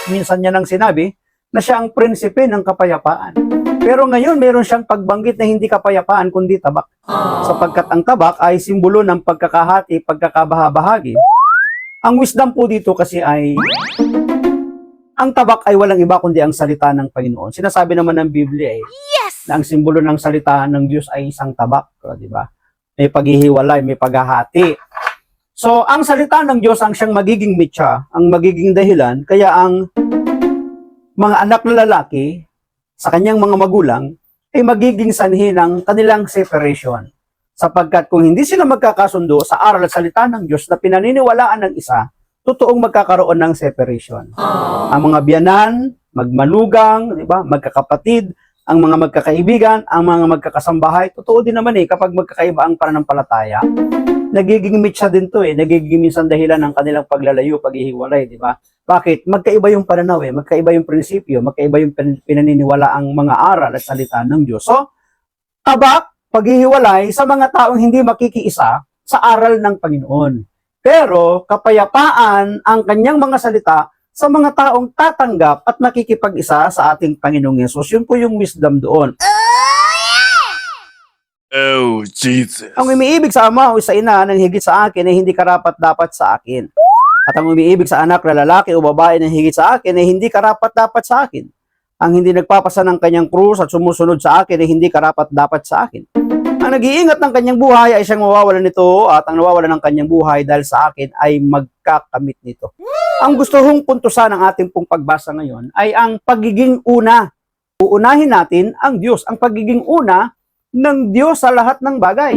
Minsan niya nang sinabi na siya ang prinsipe ng kapayapaan. Pero ngayon, meron siyang pagbanggit na hindi kapayapaan kundi tabak. Sapagkat ang tabak ay simbolo ng pagkakahati, pagkakabahabahagi. Ang wisdom po dito kasi ay, ang tabak ay walang iba kundi ang salita ng Panginoon. Sinasabi naman ng Biblia na ang simbolo ng salita ng Diyos ay isang tabak. Di ba? May paghihiwalay, may paghahati. So, ang salita ng Diyos ang siyang magiging mitya, ang magiging dahilan, kaya ang mga anak na lalaki sa kanyang mga magulang ay magiging sanhi ng kanilang separation. Sapagkat kung hindi sila magkakasundo sa aral at salita ng Diyos na pinaniniwalaan ng isa, totoong magkakaroon ng separation. Ang mga biyanan, magmanugang, di ba? Magkakapatid, ang mga magkakaibigan, ang mga magkakasambahay, totoo din naman kapag magkakaiba ang pananampalataya, nagiging mitsa din to nagiging minsan dahilan ng kanilang paglalayo, paghihiwalay, di ba? Bakit? Magkaiba yung pananaw magkaiba yung prinsipyo, magkaiba yung pinaniniwala ang mga aral at salita ng Diyos. So, tabak, paghihiwalay sa mga taong hindi makikiisa sa aral ng Panginoon. Pero, kapayapaan ang kanyang mga salita sa mga taong tatanggap at makikipag-isa sa ating Panginoong Yesus. Yun po yung wisdom doon. Oh, Jesus. Ang umiibig sa ama o sa ina ng higit sa akin ay hindi karapat-dapat sa akin. At ang umiibig sa anak na lalaki o babae ng higit sa akin ay hindi karapat-dapat sa akin. Ang hindi nagpapasa ng kanyang krus at sumusunod sa akin ay hindi karapat-dapat sa akin. Ang nag-iingat ng kanyang buhay ay siyang mawawalan nito at ang nawawalan ng kanyang buhay dahil sa akin ay magkakamit nito. Ang gusto kong puntusan ng ating pong pagbasa ngayon ay ang pagiging una. Uunahin natin ang Diyos, ang pagiging una ng Diyos sa lahat ng bagay.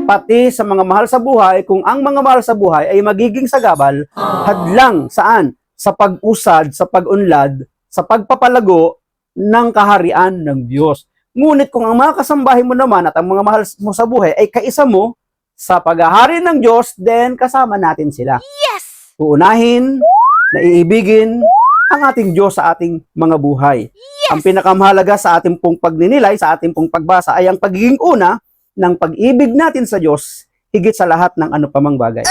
Pati sa mga mahal sa buhay, kung ang mga mahal sa buhay ay magiging sagabal, hadlang saan? Sa pag-usad, sa pag-unlad, sa pagpapalago ng kaharian ng Diyos. Ngunit kung ang mga kasambahay mo naman at ang mga mahal mo sa buhay ay kaisa mo sa paghahari ng Diyos, then kasama natin sila. Yes! Uunahin, naiibigin ang ating Diyos sa ating mga buhay. Yes! Ang pinakamahalaga sa ating pong pagninilay, sa ating pong pagbasa ay ang pagiging una ng pag-ibig natin sa Diyos higit sa lahat ng ano pamang bagay.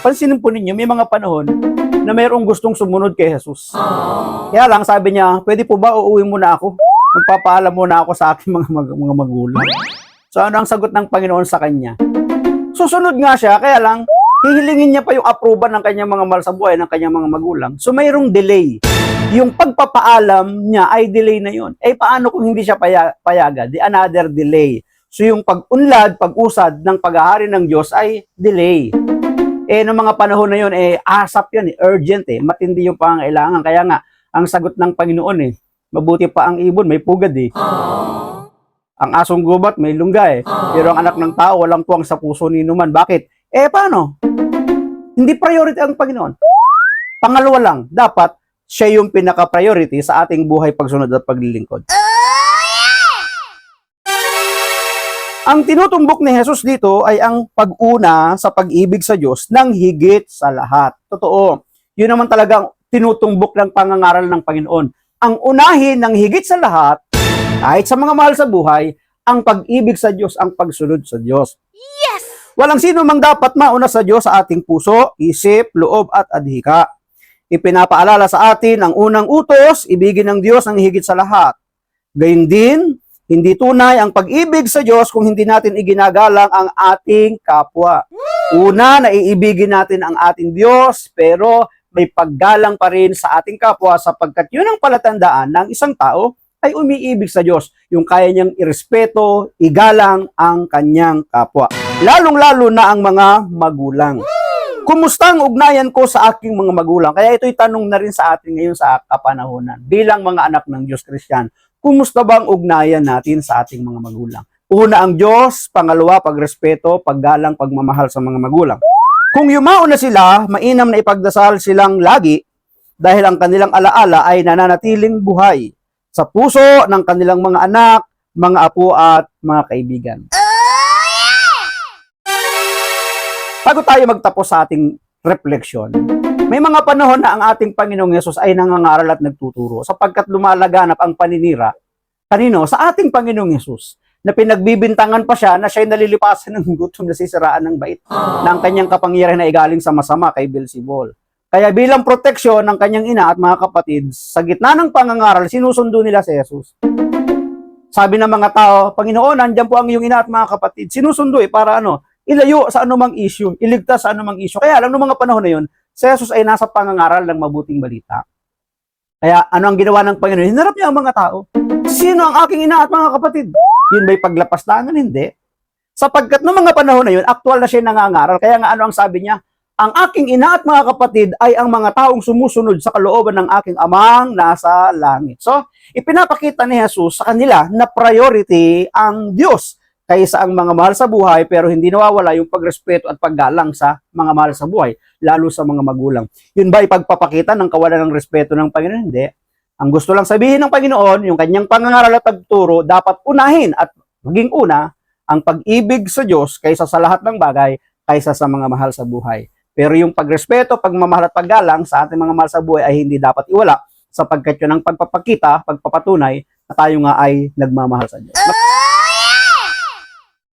Pansinin po ninyo, may mga panahon na mayroong gustong sumunod kay Jesus. Kaya lang, sabi niya, pwede po ba uuwi muna ako? Magpapaalam muna ako sa aking mga magulang. So ano ang sagot ng Panginoon sa kanya? Susunod nga siya, kaya lang, hihilingin niya pa yung approval ng kanyang mga mahal sa buhay, ng kanyang mga magulang. So mayroong delay. Yung pagpapaalam niya ay delay na yun. Eh paano kung hindi siya payagan? The another delay. So yung pag-unlad, pag-usad ng paghahari ng Diyos ay delay. Noong mga panahon na yun, asap yun, urgent, matindi yung pangangailangan. Kaya nga, ang sagot ng Panginoon, mabuti pa ang ibon, may pugad Ang asong gubat, may lungga Pero ang anak ng tao, walang puwang sa puso ni numan. Bakit? Paano? Hindi priority ang Panginoon. Pangalawa lang, dapat siya yung pinaka-priority sa ating buhay pagsunod at paglilingkod. Ang tinutumbok ni Jesus dito ay ang pag-una sa pag-ibig sa Diyos ng higit sa lahat. Totoo. Yun naman talagang tinutumbok ng pangangaral ng Panginoon. Ang unahin ng higit sa lahat, kahit sa mga mahal sa buhay, ang pag-ibig sa Diyos, ang pagsunod sa Diyos. Yes! Walang sino mang dapat mauna sa Diyos sa ating puso, isip, loob at adhika. Ipinapaalala sa atin ang unang utos, ibigin ng Diyos ang higit sa lahat. Gayun din, hindi tunay ang pag-ibig sa Diyos kung hindi natin iginagalang ang ating kapwa. Una, naiibigin natin ang ating Diyos, pero may paggalang pa rin sa ating kapwa sapagkat yun ang palatandaan ng isang tao ay umiibig sa Diyos. Yung kaya niyang irespeto, igalang ang kanyang kapwa. Lalong-lalo na ang mga magulang. Kumusta ang ugnayan ko sa aking mga magulang? Kaya ito'y tanong na rin sa atin ngayon sa kapanahonan. Bilang mga anak ng Diyos Kristiyano, kumusta ba ang ugnayan natin sa ating mga magulang? Una ang Diyos, pangalawa pagrespeto, paggalang, pagmamahal sa mga magulang. Kung yumao na sila, mainam na ipagdasal silang lagi dahil ang kanilang alaala ay nananatiling buhay sa puso ng kanilang mga anak, mga apo at mga kaibigan. Bago tayo magtapos sa ating refleksyon, may mga panahon na ang ating Panginoong Yesus ay nangangaral at nagtuturo sapagkat lumalaganap ang paninira kanino? Sa ating Panginoong Yesus. na pinagbibintangan pa siya na siya'y nalilipasan ng gutom na sisiraan ng bait na ang kanyang kapangyarihan ay galing sa masama kay Beelzebul. Kaya bilang proteksyon ng kanyang ina at mga kapatid, sa gitna ng pangangaral, sinusundo nila si Jesus. Sabi ng mga tao, Panginoon, nandiyan po ang iyong ina at mga kapatid. Sinusundo para ilayo sa anumang issue, iligtas sa anumang issue. Kaya lang, noong mga panahon na yun, si Jesus ay nasa pangangaral ng mabuting balita. Kaya ano ang ginawa ng Panginoon? Hinarap niya ang mga tao. Sino ang aking ina at mga kapatid? Yun ba'y paglapastangan? Hindi. Sapagkat noong mga panahon na yun, aktual na siya nangangaral. Kaya nga ano ang sabi niya? Ang aking ina at mga kapatid ay ang mga taong sumusunod sa kalooban ng aking amang nasa langit. So, ipinapakita ni Jesus sa kanila na priority ang Diyos kaysa ang mga mahal sa buhay, pero hindi nawawala yung pagrespeto at paggalang sa mga mahal sa buhay, lalo sa mga magulang. Yun ba ipagpapakita ng kawalan ng respeto ng Panginoon? Hindi. Ang gusto lang sabihin ng Panginoon, yung kanyang pangangaral at pagturo, dapat unahin at maging una ang pag-ibig sa Diyos kaysa sa lahat ng bagay, kaysa sa mga mahal sa buhay. Pero yung pagrespeto, pagmamahal at paggalang sa ating mga mahal sa buhay ay hindi dapat iwala, sapagkat yun ang pagpapakita, pagpapatunay na tayo nga ay nagmamahal sa Diyos.